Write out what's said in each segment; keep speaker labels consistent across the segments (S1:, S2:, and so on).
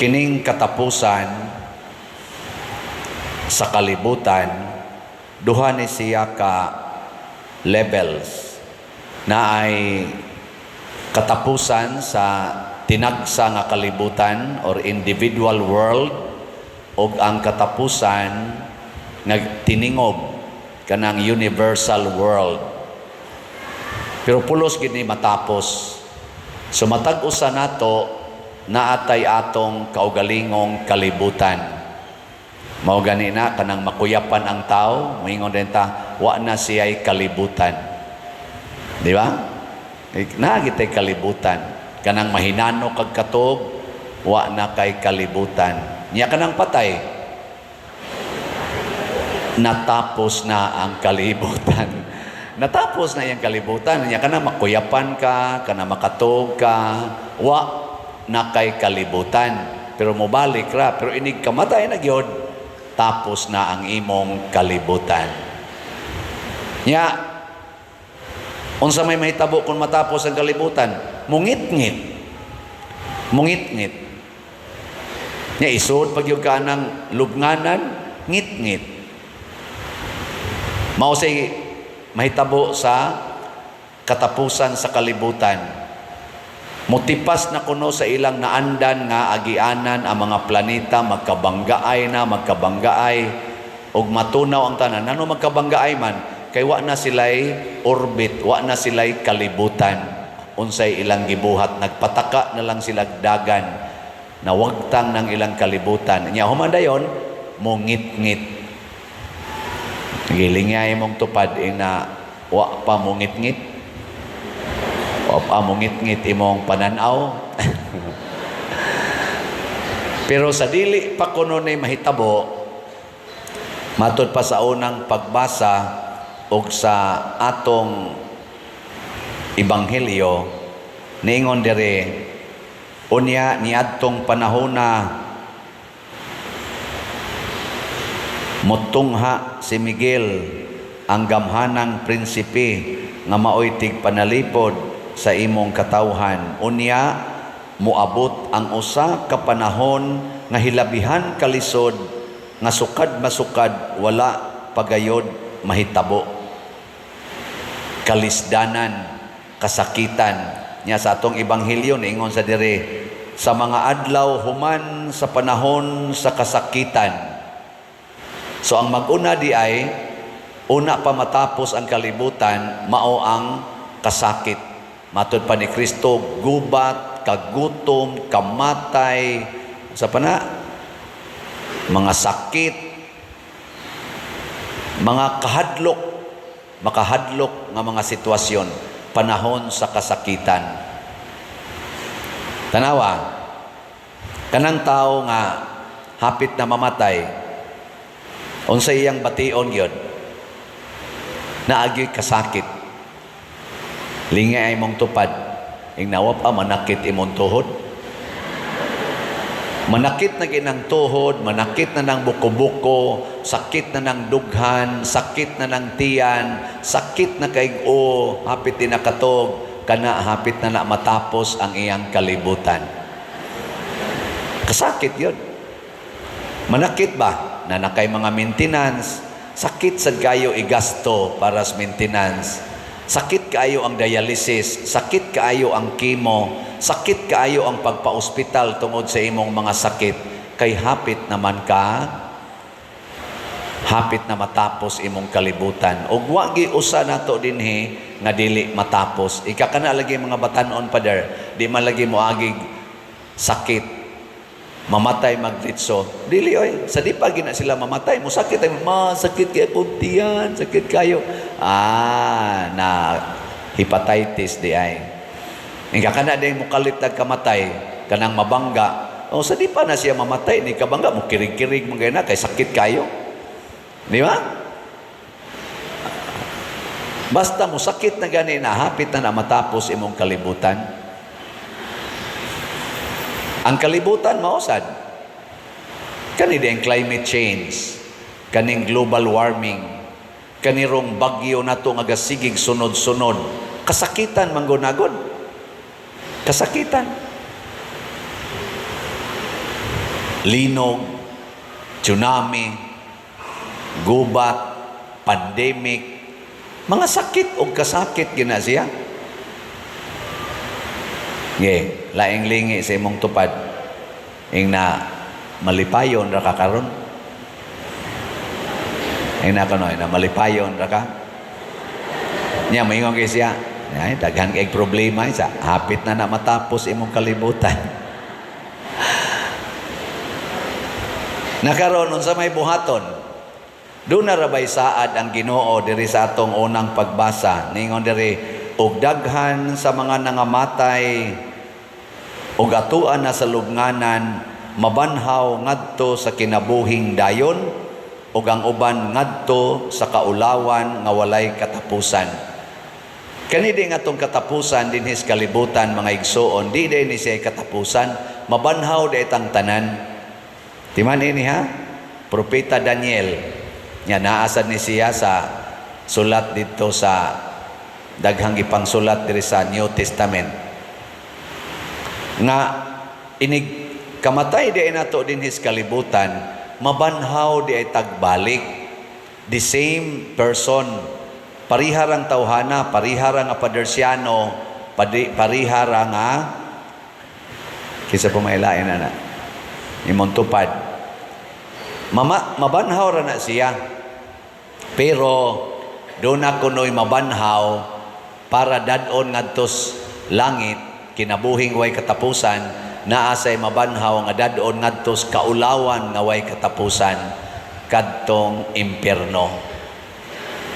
S1: kining katapusan sa kalibutan, duha ni siya ka levels na ay katapusan sa tinagsa nga kalibutan or individual world o ang katapusan nga tiningob kanang universal world. Pero pulos gid ni matapos. So matag usa nato naatay atong kaugalingong kalibutan. Mao gani na kanang makuyapan ang tao, moingon din ta wa na siya'y kalibutan. Di ba? Nagitay kalibutan. Kanang mahinano kag katog, wa na kay kalibutan. Nya kanang patay, natapos na ang kalibutan. Natapos na yung kalibutan. Nya kanang makuyapan ka, kanang makatog ka, wa na kay kalibutan. Pero mobalik ra, pero inig kamatay na gyud, tapos na ang imong kalibutan. Nya unsa may mahitabo kung matapos ang kalibutan? Mungit-ngit. Mungit-ngit. Nya isod pag yung kanang lubnganan, ngit-ngit. Mao say mahitabo sa katapusan sa kalibutan. Mutipas na kuno sa ilang naandan nga agianan ang mga planeta, magkabanggaay ug matunaw ang tanan. Ano magkabanggaay man? Kay wa na sila'y orbit, wa na sila'y kalibutan. Unsay ilang gibuhat, nagpataka na lang sila dagan na wagtang ng ilang kalibutan. Nya human dayon, mungit-ngit. Gilingay mong tupad na wa pa mungit-ngit. Wa pa mungit-ngit imong pananaw. Pero sa dili pa kuno ni mahitabo, matud pa sa unang pagbasa og sa atong ebanghelyo, niingon diri, unya niadtong panahona mutungha si Miguel, ang gamhanang prinsipe nga maoy tig panalipod sa imong katawhan. Unya muabot ang usa ka panahon nga hilabihan kalisod, nga sukad masukad wala pagayod mahitabo. Kalisdanan, kasakitan. Nya sa atong ebanghelyo niingon sa dire, sa mga adlaw human sa panahon sa kasakitan. So ang mag-una di ay una pa matapos ang kalibutan, mao ang kasakit. Matud pa ni Kristo, gubat, kagutom, kamatay, sa pana mga sakit, mga makahadlok nga mga sitwasyon, panahon sa kasakitan. Tanawa, kanang tao nga hapit na mamatay, unsay iyang bation gyud, naagyoy kasakit, lingay mong tupad, ingnawa pa manakit imong tuhod. Manakit na ginang tuhod, manakit na ng buko-buko, sakit na ng dughan, sakit na ng tiyan, sakit na kaig-o, hapit din nakatog, kana hapit na matapos ang iyang kalibutan. Kasakit yun. Manakit ba? Na nakay mga maintenance, sakit sa gayo igasto para sa maintenance, sakit kaayo ang dialysis, sakit kaayo ang chemo, sakit kaayo ang pagpa-ospital tungod sa imong mga sakit, kay hapit naman ka, hapit na matapos imong kalibutan. Og wa gi usa nato dinhi nga dili matapos. Ika kana lagi mga batan-on pader, di man lagi mo agig sakit, mamatay magditso. Dili oy, sa di pa gina sila mamatay, mo sakit ay sakit kay kuntian, sakit kayo. Na hepatitis di ay. Ika kana din mo kalitag kamatay, kanang mabangga. O sa di pa na siya mamatay, ni kabangga mo kirig-kirig mo na kay sakit kayo. Di ba? Basta mo sakit na gani na hapit na matapos imong kalibutan. Ang kalibutan mausad. Kani din climate change, kaning global warming, kanirong bagyo nato nga gasigig sunod-sunod. Kasakitan manggunagod. Kasakitan. linog, tsunami, gubat, pandemic, mga sakit o kasakit gina siya. Laing lingi sa imong tupad, ing na malipayon ra ka karon. Ing na kanoy na malipayon ra ka. Nya moingon kay siya, ay daghan kay problema isa, hapit na matapos imong kalibutan. Nakaroon unsa may buhaton, doon na rabay saad ang Ginoo diri sa atong unang pagbasa. Ningon diri, og daghan sa mga nangamatay og atuan na sa lubnganan mabanhaw ngadto sa kinabuhing dayon ug ang uban ngadto sa kaulawan nga walay katapusan. Kani di nga atong katapusan dinhis kalibutan mga igsoon, di ni siya katapusan, mabanhaw di itang tanan. Timan ini ha? Propeta Daniel, nya naasad ni siya sa sulat dito sa daghang ipang sulat diri sa New Testament. Nga inig kamatay di ay nato dinhis kalibutan, mabanhaw di ay tagbalik. The same person, pariharang tawhana, pariharang nga padersyano, pariharang nga kisa pumailain na imong tupad. Mabanhaw ra na siya. Pero doon na kuno'y mabanhaw para dadon ngadtos langit, kinabuhing way katapusan, naasay mabanhaw nga dadon ngadtos kaulawan nga way katapusan, kadtong impierno.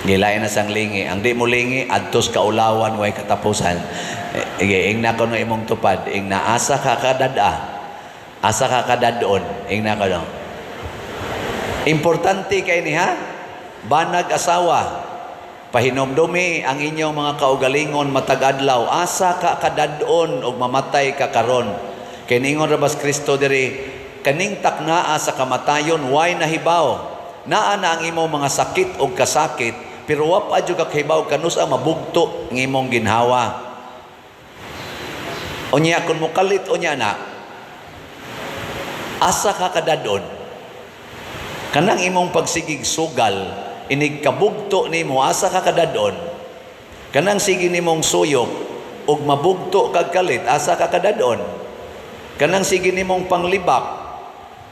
S1: Gilain na sang lingi. Ang di mo lingi, adtos kaulawan way katapusan. Ing na kuno imong tupad, ing naasa ka kadada. Asa ka kadadon, ing na kano. Importante kay ni ha, banag asawa, pahinomdumi ang inyong mga kaugalingon matag-adlaw, asa ka kadadon og mamatay ka karon. Kay ningon rabas Kristo diri, kaning taknaa sa kamatayon way nahibaw. Naa na ang imong mga sakit og kasakit, pero wa pa jud ka kahibaw kanus-a mabugto ng imong ginhawa. Unya kun mukalit unya na, asa ka kadadon, kanang imong pagsigig sugal, inig kabugto nimo, asa ka kadadon, kanang sige nimong suyok, ug mabugto kag kalit, asa ka kadadon, kanang sige nimong panglibak,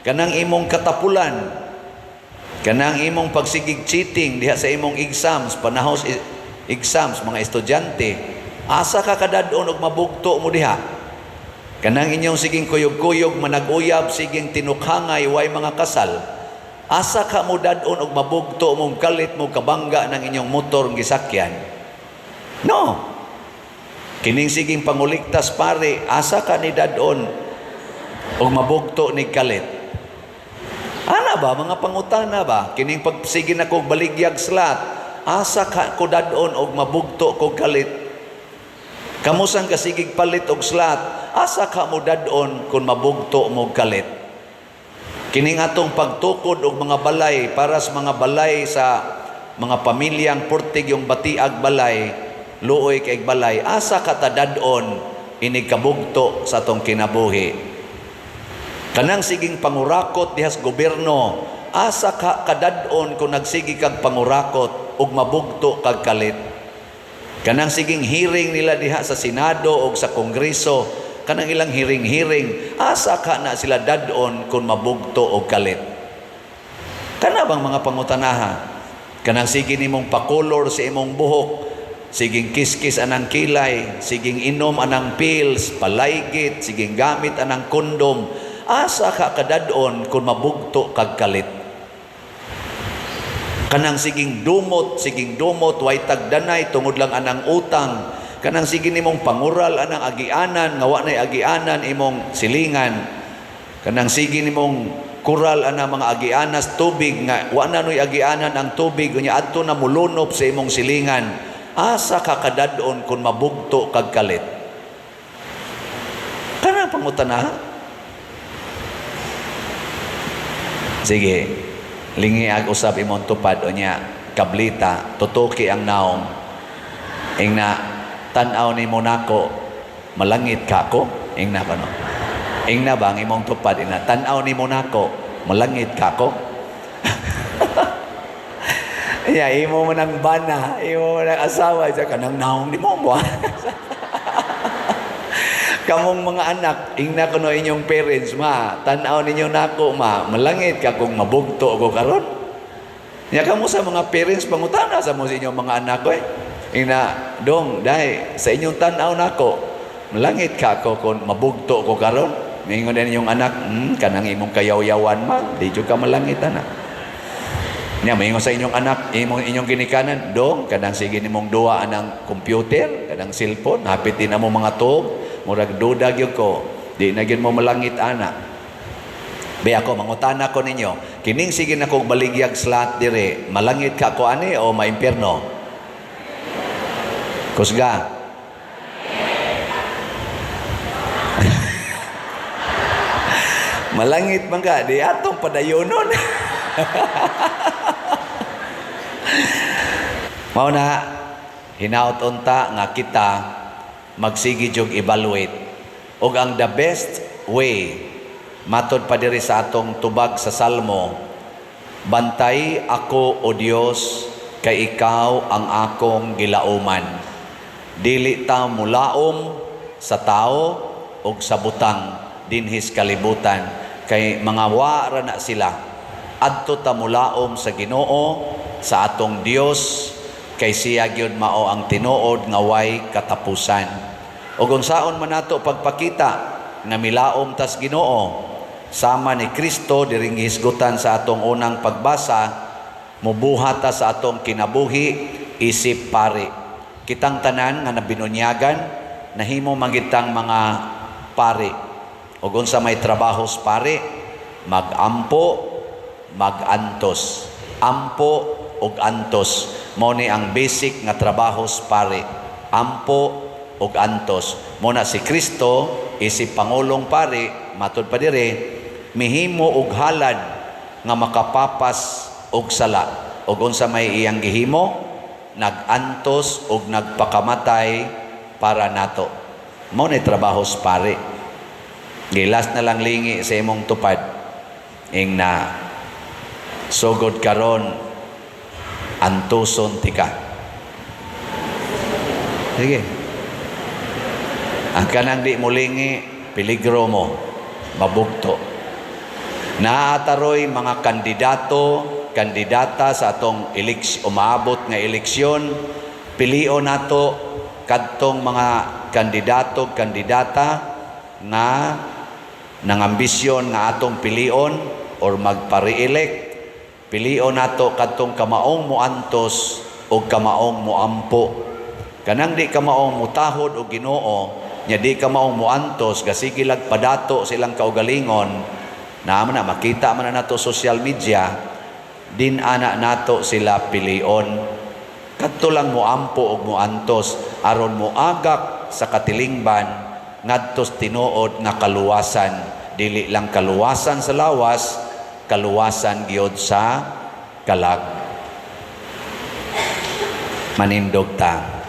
S1: kanang imong katapulan, kanang imong pagsigig cheating diha sa imong exams, panahos exams, mga estudyante, asa ka kadadon ug mabugto mo diha. Kanang inyong siging kuyog-kuyog, manag-uyab, siging tinukhangay, way mga kasal, asa ka mo dadon og mabugto mong kalit mo kabangga ng inyong motor ng gisakyan? No. Kining siging panguliktas pare, asa ka ni dadon og mabugto ni kalit? Ana ba, mga pangutana ba? Kining pagsige na kog baligyag slat, asa ka ko dadon og mabugto kog kalit? Kamusang kasigig palit og slat, asa ka mo dadon kung mabugto mo kalit? Kining atong pagtukod og mga balay para sa mga balay sa mga pamilyang portig yung batiag balay, luoy kay balay, asa ka ta dadon inig kabugto sa atong kinabuhi? Kanang siging pangurakot dihas gobyerno, asa ka kadadon kung nagsigi kag pangurakot ug mabugto kag kalit? Kanang siging hearing nila diha sa Senado o sa Kongreso, kanang ilang hearing, asa ka na sila dadon kung mabugto o kalit? Kana bang mga pangutanaha? Kanang sige nimong pakolor sa imong buhok, siging kiskis anang kilay, siging inom anang pills, palaygit, siging gamit anang kondom, asa ka kadadon kung mabugto kag kalit? Kanang siging dumot, way tagdanay, tungod lang anang utang. Kanang sige nimong pangural anang agianan, nga wa nay agianan imong silingan. Kanang sige nimong kural anang mga agianas tubig, nga wa na noy agianan ang tubig, unya adto na mulunop sa imong silingan. Asa ka kadadon kung mabugto kag kalit? Kanang pangutana. Sige. Lingi ag usab imong tupad unya kablita, tutuki ang naong, ing na tan-aw nimo nako malangit ka ko, ing na kano. Ingna bang imong tupad ina tan-aw nimo nako, malangit ka ko. Ya, imo mo nang bana, imo mo nang asawa, sa kanang naong nimo mo. Kamong mga anak, ingna ko no inyong parents, ma, tan-aw ninyo nako, ma, malangit ka kung mabugto ko karon. Ya, kamo sa mga parents, pangutana sa mo sa inyong mga anak ko Ingna, dong, dahil sa inyong tan-aw nako, malangit ka ko kung mabugto ko karon. Mingon din inyong anak, kanang imong kayaw-yawan, ma, di jud ka malangit, anak. Nya, mingon sa inyong anak, inyong ginikanan, dong, kanang sige nimong duwa ng computer, kanang cellphone, hapit din mo mga tub, murag duda gyud ko, di na gyud mo malangit ana. Be ako mangutana ko ninyo, kining sige na kog baligyag slat dire, malangit ka ko ani o maimpierno? Kusga. Malangit man ka, di atong padayonon. Mao na hinaut unta nga kita magsigi jog evaluate og ang the best way matod pa diri sa atong tubag sa Salmo, bantay ako o Dios kay ikaw ang akong gilauman, dili ta mulaom sa tao og sa butang dinhis kalibutan, kay mga wara na sila adto ta mulaom sa Ginoo sa atong Dios, kay siya gyud mao ang tinuod nga way katapusan. O unsaon man nato pagpakita nga milaom tas Ginoo sama ni Kristo diring hisgutan sa atong unang pagbasa, mubuhat ta sa atong kinabuhi isip pari. Kitang tanan nga nabinunyagan nahimo mangitang mga pari. O unsa may trabahos pari, magampo, magantos. Ampo ug antos, mo ni ang basic nga trabahos pare. Ampo ug antos. Muna si Kristo isip pangulong pare, matud pa dire, mihimo og halad nga makapapas og sala. Ug unsa may iyang gihimo, nagantos ug nagpakamatay para nato. Mo ni trabahos pare. Gilas na lang lingi sa imong tupad ing na sugod karon antuson tika. Sige. Ang kanang di mulingi, peligro mo, mabugto. Naataroy mga kandidata sa atong umaabot nga eleksyon, pilion nato kadtong mga kandidata nga nangambisyon nga atong pilion or magpare-elect. Pilion nato kadtong kamaong muantos o kamaong muampo. Kanang di kamaong mutahod o Ginoo, nya di kamaong muantos, gasigilag padato silang kaugalingon, naman na makita man na nato social media, din ana nato sila pilion. Kadto lang muampo o muantos, aron muagak sa katilingban, ngadtos tinuod nga kaluwasan. Dili lang kaluwasan sa lawas, kaluwasan gyud sa kalag. Manindog ta.